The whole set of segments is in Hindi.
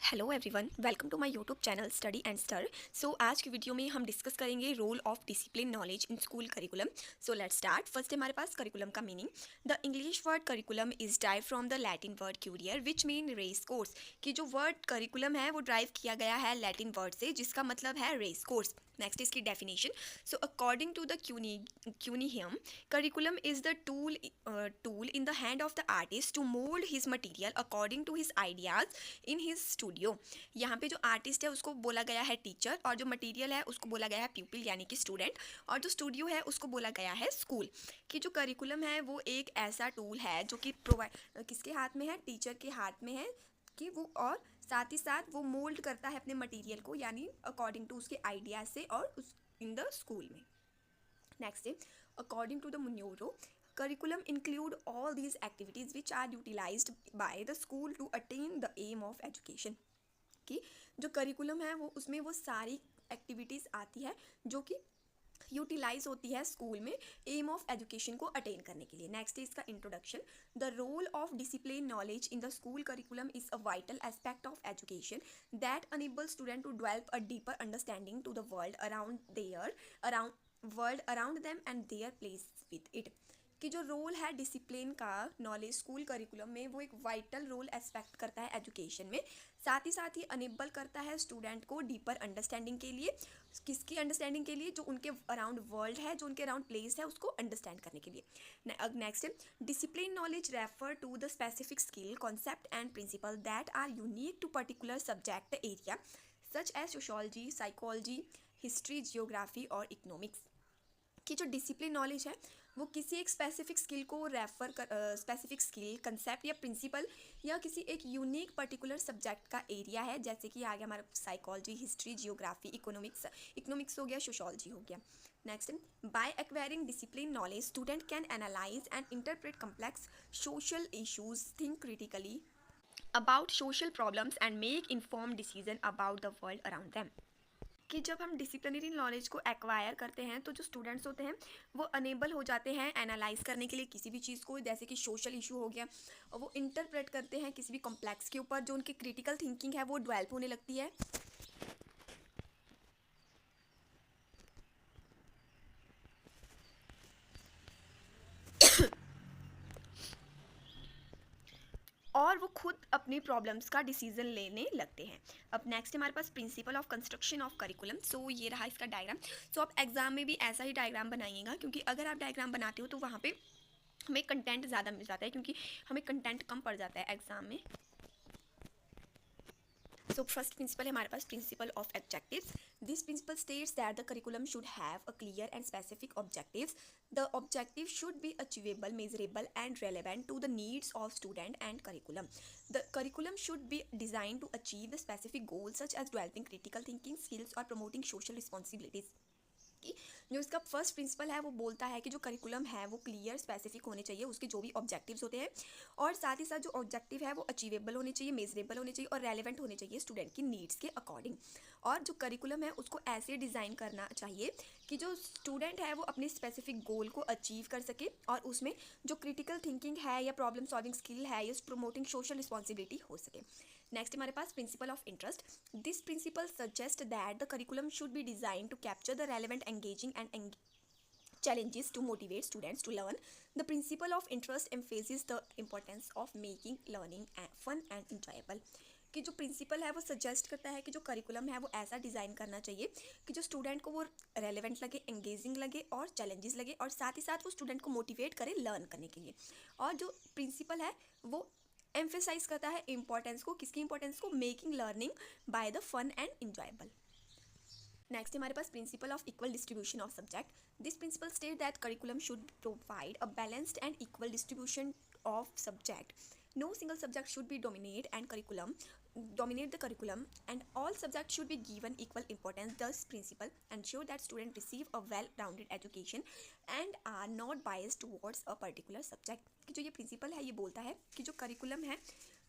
Hello everyone, welcome to my YouTube channel study and stir. So आज की वीडियो में हम डिस्कस करेंगे role of discipline knowledge in school curriculum. So let's start. First हमारे पास करिकुलम का meaning. The English word curriculum is drive from the Latin word currere which mean race course. कि जो वर्ड करिकुलम है वो ड्राइव किया गया है लैटिन वर्ड से जिसका मतलब है रेस कोर्स। नेक्स्ट इसकी definition. So according to the क्यूनिहियम, curriculum is the tool in the hand of the artist to mold his material according to his ideas in his studio। यहाँ पे जो आर्टिस्ट है उसको बोला गया है टीचर, और जो मटेरियल है उसको बोला गया है प्यूपिल यानी कि स्टूडेंट, और जो स्टूडियो है उसको बोला गया है स्कूल। कि जो करिकुलम है वो एक ऐसा टूल है जो कि प्रोवाइड किसके हाथ में है, टीचर के हाथ में है। कि वो और साथ ही साथ वो मोल्ड करता है अपने मटेरियल को, यानी अकॉर्डिंग टू उसके आइडिया से और उस इन द स्कूल में। नेक्स्ट है according to the Munro, curriculum include all these activities which are utilized by the school to attain the aim of education। कि जो करिकुलम है वो उसमें वो सारी एक्टिविटीज़ आती है जो कि यूटिलाइज होती है स्कूल में एम ऑफ एजुकेशन को अटेन करने के लिए। नेक्स्ट है इसका introduction. The role of discipline knowledge in the school curriculum is a vital aspect of education that enable student to develop a deeper understanding to the world around them and their place with it. कि जो रोल है डिसिप्लिन का नॉलेज स्कूल करिकुलम में वो एक वाइटल रोल एस्पेक्ट करता है एजुकेशन में। साथ ही अनेबल करता है स्टूडेंट को डीपर अंडरस्टैंडिंग के लिए। किसकी अंडरस्टैंडिंग के लिए? जो उनके अराउंड वर्ल्ड है, जो उनके अराउंड प्लेस है, उसको अंडरस्टैंड करने के लिए। अब नेक्स्ट है discipline knowledge refer to the specific skill concept and principle that are unique to particular subject area such as sociology, psychology, history, geography और इकोनॉमिक्स। कि जो डिसिप्लिन नॉलेज है वो किसी एक स्पेसिफिक स्किल को रेफर कर, स्पेसिफिक स्किल, कंसेप्ट या प्रिंसिपल या किसी एक यूनिक पर्टिकुलर सब्जेक्ट का एरिया है। जैसे कि आ गया हमारा साइकोलॉजी, हिस्ट्री, जियोग्राफी, इकोनॉमिक्स हो गया, सोशोलॉजी हो गया। Next, by acquiring discipline knowledge student can analyse and interpret complex social issues, think critically about social problems and make informed decision about the world around them. कि जब हम डिसिप्लिनरी नॉलेज को एक्वायर करते हैं तो जो स्टूडेंट्स होते हैं वो अनेबल हो जाते हैं एनालाइज करने के लिए किसी भी चीज़ को, जैसे कि सोशल इशू हो गया, और वो इंटरप्रेट करते हैं किसी भी कॉम्प्लेक्स के ऊपर। जो उनकी क्रिटिकल थिंकिंग है वो डेवलप होने लगती है। और वो खुद अपनी प्रॉब्लम्स का डिसीजन लेने लगते हैं। अब नेक्स्ट हमारे पास principle of construction of curriculum. So ये रहा इसका डायग्राम। सो आप एग्जाम में भी ऐसा ही डायग्राम बनाइएगा, क्योंकि अगर आप डायग्राम बनाते हो तो वहाँ पे हमें कंटेंट ज़्यादा मिल जाता है, क्योंकि हमें कंटेंट कम पड़ जाता है एग्जाम में। सो फर्स्ट प्रिंसिपल है हमारे पास principle of objectives. This principle states that the curriculum should have a clear and specific objectives. The objective should be achievable, measurable and relevant to the needs of student and curriculum. The curriculum should be design to achieve the specific goals such as developing critical thinking skills और प्रमोटिंग सोशल रिस्पॉन्सिबिलिटीज। कि जो इसका फर्स्ट प्रिंसिपल है वो बोलता है कि जो करिकुलम है वो क्लियर, स्पेसिफिक होने चाहिए, उसके जो भी ऑब्जेक्टिव्स होते हैं, और साथ ही साथ जो ऑब्जेक्टिव है वो अचीवेबल होने चाहिए, मेजरेबल होने चाहिए और रेलेवेंट होने चाहिए स्टूडेंट की नीड्स के अकॉर्डिंग। और जो करिकुलम है उसको ऐसे डिज़ाइन करना चाहिए कि जो स्टूडेंट है वो अपने स्पेसिफिक गोल को अचीव कर सके, और उसमें जो क्रिटिकल थिंकिंग है या प्रॉब्लम सॉल्विंग स्किल है या प्रमोटिंग सोशल रिस्पॉन्सिबिलिटी हो सके। नेक्स्ट हमारे पास principle of interest. This principle suggest that the curriculum should be design to capture the relevant, engaging and challenges to motivate students to learn. The principle of interest emphasizes the importance of making learning fun and enjoyable। कि जो प्रिंसिपल है वो सजेस्ट करता है कि जो करिकुलम है वो ऐसा डिज़ाइन करना चाहिए कि जो स्टूडेंट को वो रेलेवेंट लगे, एंगेजिंग लगे और चैलेंजेस लगे, और साथ ही साथ वो स्टूडेंट को मोटिवेट करे लर्न करने के लिए। और जो प्रिंसिपल है वो एम्फेसाइज करता है इंपॉर्टेंस को, किसकी इंपॉर्टेंस को? Making learning by the fun and enjoyable. Next हमारे पास principle of equal distribution of subject. This principle state that curriculum should provide a balanced and equal distribution of subject. No single subject should be dominate the curriculum, and all subjects should be given equal importance. Thus principle ensure that students receive a well-rounded education and are not biased towards a particular subject। कि जो ये प्रिंसिपल है ये बोलता है कि जो करिकुलम है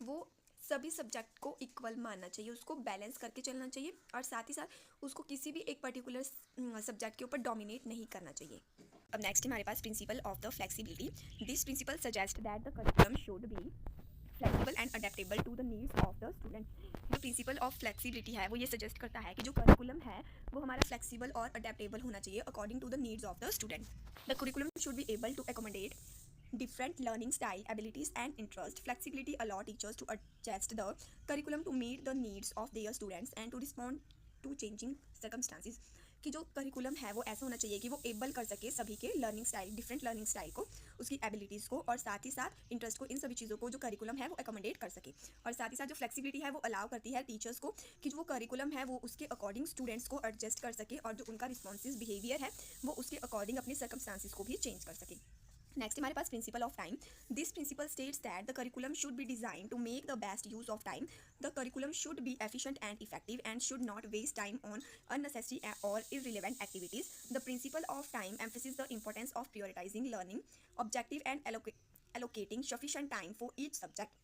वो सभी सब्जेक्ट को इक्वल मानना चाहिए, उसको बैलेंस करके चलना चाहिए, और साथ ही साथ उसको किसी भी एक पर्टिकुलर सब्जेक्ट के ऊपर डोमिनेट नहीं करना चाहिए। अब नेक्स्ट हमारे पास principle of the flexibility. This principle suggest that the curriculum should be flexible and adaptable to the needs of the student. जो प्रिंसिपल ऑफ फ्लेक्सिबिलिटी है वो ये सजेस्ट करता है कि जो करिकुलम है वो हमारा फ्लेक्सिबल और अडेप्टेबल होना चाहिए according to the needs of the student. The curriculum should be able to accommodate different learning style, abilities and interest. Flexibility allow teachers to adjust the curriculum to meet the needs of their students and to respond to changing circumstances। कि जो करिकुलम है वो ऐसा होना चाहिए कि वो एबल कर सके सभी के learning style, different learning style को, उसकी एबिलिटीज़ को और साथ ही साथ इंटरेस्ट को, इन सभी चीज़ों को जो करिकुलम है वो एकोमोडेट कर सके। और साथ ही साथ जो फ्लेक्सिबिलिटी है वो अलाउ करती है टीचर्स को कि जो वो करिकुलम है वो उसके अकॉर्डिंग स्टूडेंट्स को एडजस्ट कर सके और जो उनका रिस्पॉन्सिव बिहेवियर है वो उसके अकॉर्डिंग अपने सर्कमस्टांसिस को भी चेंज कर सके। नेक्स्ट हमारे पास principle of time. This principle states that the curriculum should be design to make the best use of time. The curriculum should be efficient and effective and should not waste time on unnecessary or irrelevant activities. The principle of time emphasizes the importance of prioritizing learning objective and allocating sufficient time for each subject।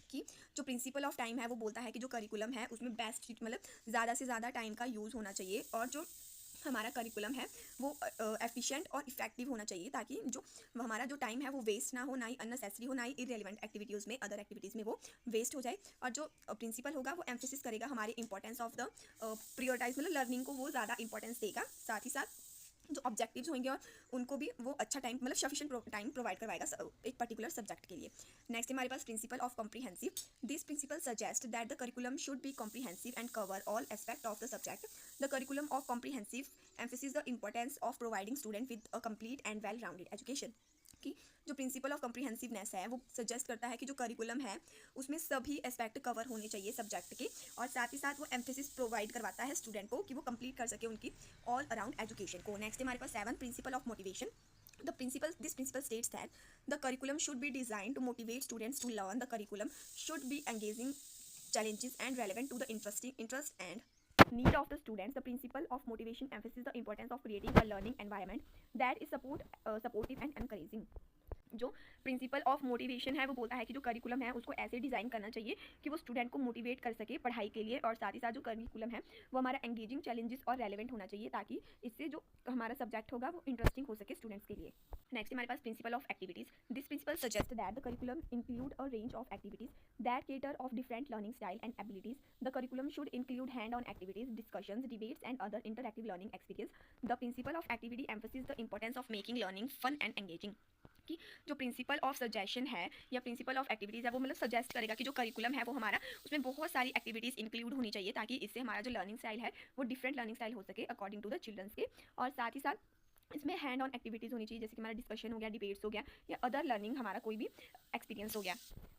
कि जो प्रिंसिपल ऑफ टाइम है वो बोलता है कि जो करिकुलम है उसमें बेस्ट मतलब ज़्यादा से ज़्यादा टाइम का यूज़ होना चाहिए और जो हमारा करिकुलम है वो एफिशिएंट और इफेक्टिव होना चाहिए ताकि जो हमारा जो टाइम है वो वेस्ट ना हो, ना ही अननेसेसरी हो, ना ही इररिलेवेंट एक्टिविटीज़ में, अदर एक्टिविटीज़ में वो वेस्ट हो जाए। और जो प्रिंसिपल होगा वो एम्फेसिस करेगा हमारे इंपॉर्टेंस ऑफ द प्रियोरिटाइज मतलब लर्निंग को वो ज़्यादा इंपॉर्टेंस देगा। साथ ही साथ जो ऑब्जेक्टिव्स होंगे और उनको भी वो अच्छा टाइम मतलब सफिशिएंट टाइम प्रोवाइड करवाएगा एक पर्टिकुलर सब्जेक्ट के लिए। नेक्स्ट हमारे पास principle of comprehensive. This principle suggest that the curriculum should be comprehensive and cover all aspect of the subject. The curriculum of comprehensive emphasizes the importance of providing student with a complete and well-rounded education। कि जो प्रिंसिपल ऑफ कॉम्प्रिहेंसिवनेस है वो सजेस्ट करता है कि जो करिकुलम है उसमें सभी एस्पेक्ट कवर होने चाहिए सब्जेक्ट के और साथ ही साथ वो एम्फेसिस प्रोवाइड करवाता है स्टूडेंट को कि वो कंप्लीट कर सके उनकी ऑल अराउंड एजुकेशन को। नेक्स्ट हमारे पास 7 principle of motivation. This principle states that the curriculum should be designed to motivate students to learn. The curriculum should be engaging, challenging and relevant to the interest and need of the students. The principle of motivation emphasizes the importance of creating a learning environment that is supportive and encouraging। जो प्रिंसिपल ऑफ मोटिवेशन है वो बोलता है कि जो करिकुलम है उसको ऐसे डिज़ाइन करना चाहिए कि वो स्टूडेंट को मोटिवेट कर सके पढ़ाई के लिए और साथ ही साथ जो करिकुलम है वो हमारा एंगेजिंग, चैलेंजेस और रेलेवेंट होना चाहिए ताकि इससे जो हमारा सब्जेक्ट होगा वो इंटरेस्टिंग हो सके स्टूडेंट्स के लिए। नेक्स्ट हमारे पास principle of activities. This principle suggest that the curriculum include a range of activities that cater of different learning style and abilities. The curriculum should include hand-on activities, discussions, debates and other interactive learning experience. The principle of activity emphasizes the importance of making learning fun and engaging। कि जो प्रिंसिपल ऑफ सजेशन है या प्रिंसिपल ऑफ एक्टिविटीज़ है वो मतलब सजेस्ट करेगा कि जो करिकुलम है वो हमारा उसमें बहुत सारी एक्टिविटीज़ इंक्लूड होनी चाहिए ताकि इससे हमारा जो लर्निंग स्टाइल है वो डिफरेंट लर्निंग स्टाइल हो सके अकॉर्डिंग टू द चिल्ड्रंस के। और साथ ही साथ इसमें हैंड ऑन एक्टिविटीज़ होनी चाहिए जैसे कि हमारा डिस्कशन हो गया, डिबेट्स हो गया या अदर लर्निंग हमारा कोई भी एक्सपीरियंस हो गया।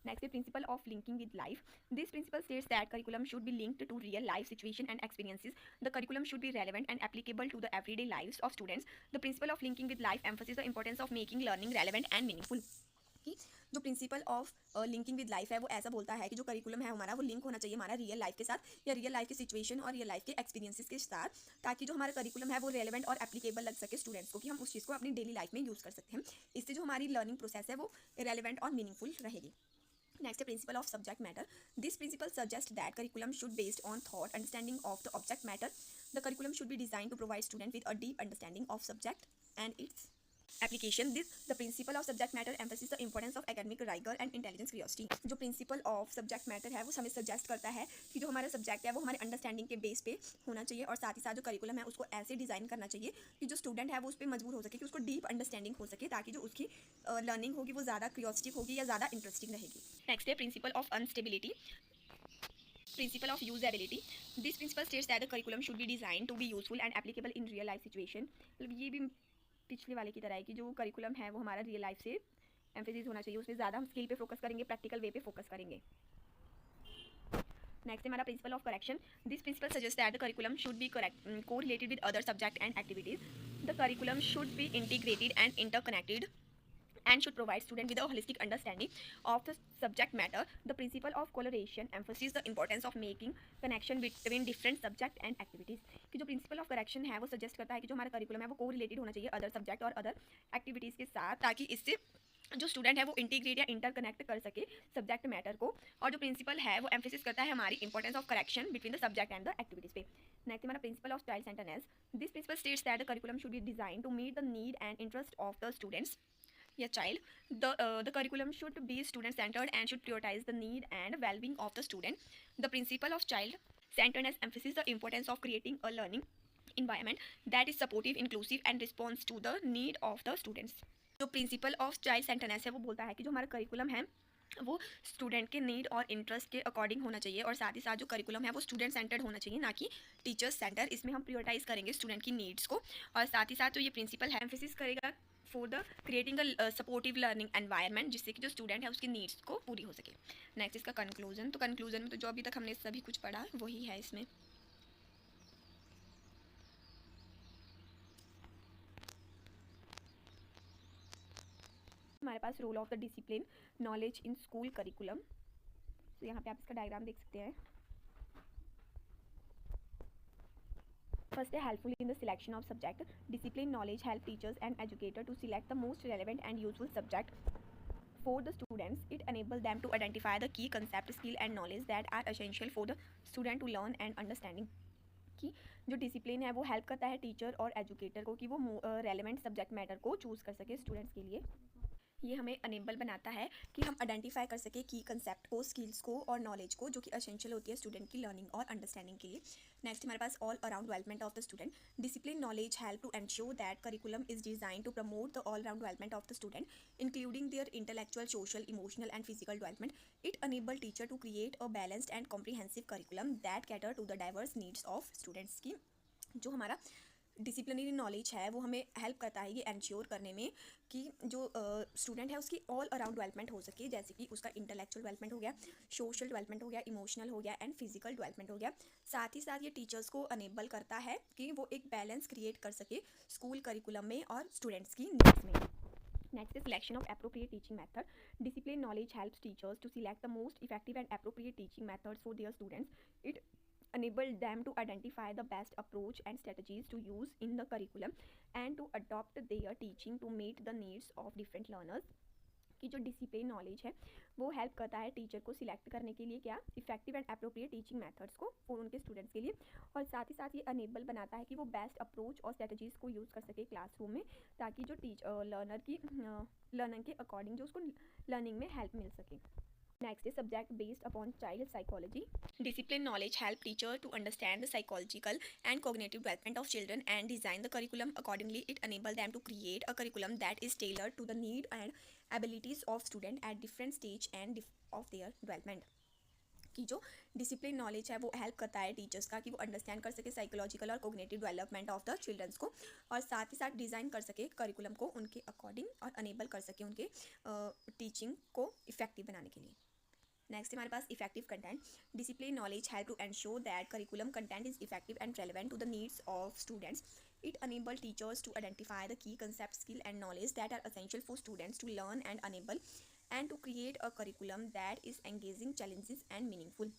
नेक्स्ट है principle of linking with life. This principle states that curriculum should be linked to real life situation and experiences. The curriculum should be relevant and applicable to the everyday lives of students. The principle of linking with life emphasises the importance of making learning relevant and meaningful. कि जो principle of linking with life है वो ऐसा बोलता है कि जो करिकुलम है हमारा वो लिंक होना चाहिए हमारा रियल लाइफ के साथ या रियल लाइफ की सिचुएशन और रियल लाइफ के एक्सपीरियंसेस के साथ ताकि जो हमारा करिकुलम है वो रेलेवेंट और एप्लीकेबल लग सके स्टूडेंट्स को कि हम उस चीज़ को अपनी डेली लाइफ में यूज़ कर सकते हैं। इससे जो हमारी लर्निंग प्रोसेस है वो रेलेवेंट और मीनिंगफुल रहेगी। Next, principle of subject matter. This principle suggests that curriculum should be based on thought, understanding of the object matter. The curriculum should be designed to provide students with a deep understanding of subject and its application. The principle of subject matter emphasizes the importance of academic rigor and intelligence curiosity। जो principle of subject matter है वो हमें suggest करता है कि जो हमारा subject है वो हमारे understanding के base पे होना चाहिए और साथ ही साथ जो curriculum है उसको ऐसे डिज़ाइन करना चाहिए कि जो student है वो उस पर मजबूर हो सके, कि उसको deep understanding हो सके ताकि जो उसकी learning होगी वो ज़्यादा curiosity होगी या ज़्यादा interesting रहेगी। Next है principle of instability. Principle of usability. This principle states that the curriculum should be designed to be useful and applicable in real life situation। मतलब ये भी पिछले वाले की तरह है कि जो करिकुलम है वो हमारा रियल लाइफ से एम्फेसिस होना चाहिए, उसमें ज़्यादा हम स्किल पे फोकस करेंगे, प्रैक्टिकल वे पे फोकस करेंगे। नेक्स्ट है हमारा principle of correction. This principle suggest that the curriculum should be correlated with other subject and activities. The curriculum should be integrated and interconnected and should provide student with a holistic understanding of the subject matter. The principle of correlation emphasizes the importance of making connection between different subject and activities। कि जो principle of correction है वो suggest करता है कि जो हमारा curriculum है वो correlated होना चाहिए other subject और other activities के साथ ताकि इससे जो स्टूडेंट है वो इंटीग्रेट या इंटरकनेक्ट कर सके सब्जेक्ट मैटर को। और जो प्रिंसिपल है वो एम्फेसिस करता है हमारी importance of correction between the subject and the activities पे। नेक्स्ट हमारा principle of style sentence. This principle states that the curriculum should be design to meet the need and interest of the students. या child. The curriculum should be student centered and should prioritize the need and well-being of the student. The principle of child centeredness emphasizes the importance of creating a learning environment that is supportive, inclusive and responds to the need of the students. जो प्रिंसिपल ऑफ चाइल्ड सेंटरनेस है वो बोलता है कि जो हमारा करिकुलम है वो स्टूडेंट के नीड और इंटरेस्ट के अकॉर्डिंग होना चाहिए, और साथ ही साथ जो करिकुलम है वो स्टूडेंट सेंटर्ड होना चाहिए, ना कि टीचर्स सेंटर. इसमें हम प्रायोरिटाइज करेंगे स्टूडेंट की नीड्स को, और साथ ही साथ जो ये प्रिंसिपल है एम्फेसिस करेगा for the creating a supportive learning environment, जिससे कि जो स्टूडेंट है उसकी नीड्स को पूरी हो सके. नेक्स्ट इसका कंक्लूजन. तो कंक्लूजन में तो जो अभी तक हमने सभी कुछ पढ़ा वही है इसमें. हमारे पास role of the discipline knowledge in school curriculum. तो यहाँ पे आप इसका डायग्राम देख सकते हैं. फर्स्ट है helpful in the selection of subject. Discipline knowledge help teachers and educator to select the most relevant and useful subject for the students. It enables them to identify the key concept, skill and knowledge that are essential for the student to learn and understanding. कि जो डिसिप्लिन है वो हेल्प करता है टीचर और एजुकेटर को कि वो रेलेवेंट सब्जेक्ट मैटर को चूज़ कर सके स्टूडेंट्स के लिए. ये हमें अनेबल बनाता है कि हम आइडेंटिफाई कर सके की कंसेप्ट को, स्किल्स को और नॉलेज को, जो कि एसेंशियल होती है स्टूडेंट की लर्निंग और अंडरस्टैंडिंग के लिए. नेक्स्ट हमारे पास all around development of the student. Discipline knowledge help to ensure that curriculum is design to promote the all around development of the student, including their intellectual, social, emotional and physical development. It enable teacher to create a balanced and comprehensive curriculum that cater to the diverse needs of students की. जो हमारा डिसिप्लिनरी नॉलेज है वो हमें हेल्प करता है ये एंश्योर करने में कि जो स्टूडेंट है उसकी ऑल अराउंड डेवलपमेंट हो सके, जैसे कि उसका इंटेलेक्चुअल डेवलपमेंट हो गया, सोशल डेवलपमेंट हो गया, इमोशनल हो गया एंड फिजिकल डेवलपमेंट हो गया. साथ ही साथ ये टीचर्स को अनेबल करता है कि वो एक बैलेंस क्रिएट कर सके स्कूल करिकुलम में और स्टूडेंट्स की नीड्स में. Next is selection of appropriate teaching method. Discipline knowledge helps teachers to select the most effective and appropriate teaching methods for their students. It enabled them to identify the best approach and strategies to use in the curriculum and to adopt their teaching to meet the needs of different learners. कि जो डिसिप्लिन नॉलेज है वो हेल्प करता है टीचर को सिलेक्ट करने के लिए क्या effective and appropriate teaching methods को फॉर उनके स्टूडेंट्स के लिए, और साथ ही साथ ये अनेबल बनाता है कि वो बेस्ट अप्रोच और स्ट्रेटजीज़ को यूज़ कर सके क्लासरूम में, ताकि जो लर्नर की लर्निंग के अकॉर्डिंग जो उसको लर्निंग में हेल्प मिल सके. Next is subject based upon child psychology. Discipline knowledge help teacher to understand the psychological and cognitive development of children and design the curriculum accordingly. It enable them to create a curriculum that is tailored to the need and abilities of student at different stage and of their development. कि जो डिसिप्लिन नॉलेज है वो हेल्प करता है टीचर्स का कि वो अंडरस्टैंड कर सके साइकोलॉजिकल और cognitive development of the childrens को, और साथ ही साथ डिज़ाइन कर सके करिकुलम को उनके अकॉर्डिंग और अनेबल कर सके उनके टीचिंग को इफेक्टिव बनाने के लिए. नेक्स्ट हमारे पास effective content. Discipline knowledge help to ensure that curriculum content is effective and relevant to the needs of students. It enables teachers to identify the key concepts, skill and knowledge that are essential for students to learn and enable and to create a curriculum that is engaging, challenges and meaningful.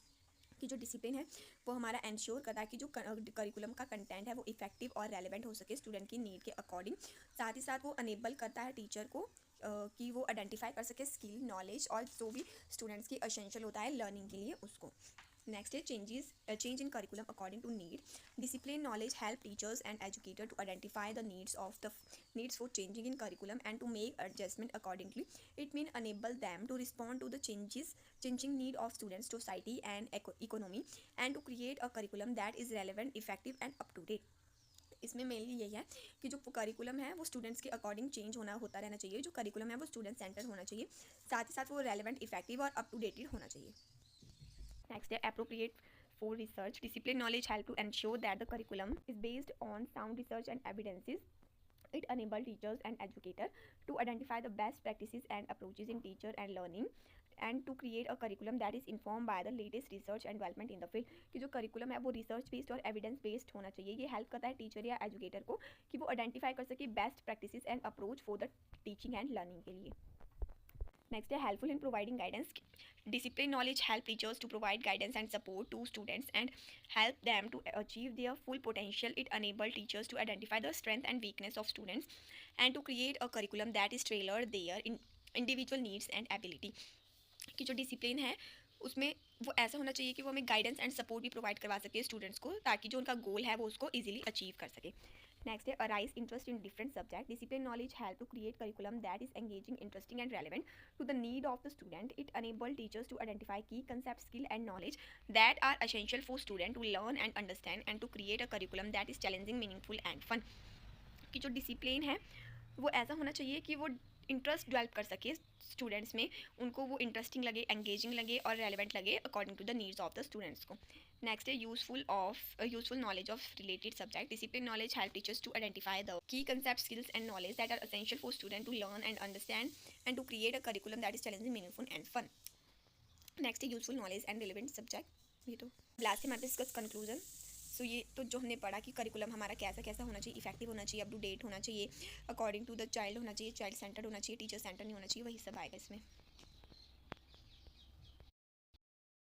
कि जो डिसिप्लिन है वो हमारा एंश्योर करता है कि जो करिकुलम का कंटेंट है वो इफेक्टिव और रेलेवेंट हो सके स्टूडेंट की नीड के अकॉर्डिंग. साथ ही साथ वो अनेबल करता है टीचर को कि वो आइडेंटिफाई कर सके स्किल, नॉलेज और जो भी स्टूडेंट्स की एसेंशियल होता है लर्निंग के लिए उसको. नेक्स्ट है change in curriculum according to need. Discipline knowledge help teachers and educator to identify the needs for changing in curriculum and to make adjustment accordingly. It mean enable them to respond to the changing need of students, society and economy and to create a curriculum that is relevant, effective and up to date. इसमें मेनली यही है कि जो करिकुलम है वो स्टूडेंट्स के अकॉर्डिंग चेंज होता रहना चाहिए. जो करिकुलम है वो स्टूडेंट सेंटर होना चाहिए, साथ ही साथ वो रेलेवेंट, इफेक्टिव और अप टू डेटेड होना चाहिए. नेक्स्ट है appropriate for research. Discipline knowledge help to ensure that the curriculum is based on sound research and evidences. It enables teachers and educators to identify the best practices and approaches in teacher and learning and to create a curriculum that is informed by the latest research and development in the field. कि जो करिकुलम है वो रिसर्च बेस्ड और एविडेंस बेस्ड होना चाहिए. ये हेल्प करता है टीचर या एजुकेटर को कि वो आइडेंटिफाई कर सके best practices and approach for the teaching and learning के लिए. नेक्स्ट है helpful in providing guidance. Discipline knowledge help teachers to provide guidance and support to students and help them to achieve their full potential. It enables teachers to identify the strength and weakness of students and to create a curriculum that is tailored their individual needs and ability. कि जो डिसिप्लिन है उसमें वो ऐसा होना चाहिए कि वो हमें गाइडेंस एंड सपोर्ट भी प्रोवाइड करवा सके स्टूडेंट्स को, ताकि जो उनका गोल है वो उसको ईजिली अचीव कर सके। नेक्स्ट है arise interest in different subject. Discipline knowledge help to create curriculum that is engaging, interesting and relevant to the need of the student. It enables teachers to identify key concepts, skill and knowledge that are essential for student to learn and understand, and to create a curriculum that is challenging, meaningful and fun. कि जो डिसिप्लिन है वो ऐसा होना चाहिए कि वो इंटरेस्ट डेवलप कर सके स्टूडेंट्स में, उनको वो इंटरेस्टिंग लगे, एंगेजिंग लगे और रेलेवेंट लगे according to the needs of the students को। नेक्स्ट है useful knowledge of related subject. Discipline knowledge help teachers to identify the key concept, skills and knowledge that are essential for student to learn and understand, and to create a curriculum that is challenging, meaningful and fun. Next है useful knowledge and relevant subject. ये तो लास्ट में डिस्कस कंक्लूजन। सो ये तो जो हमने पढ़ा कि करिकुलम हमारा कैसा कैसा होना चाहिए, इफेक्टिव होना चाहिए, अप टू डेट होना चाहिए, अकॉर्डिंग टू द चाइल्ड होना चाहिए, चाइल्ड सेंटर्ड होना चाहिए, टीचर सेंटर नहीं होना चाहिए, वही सब आएगा इसमें।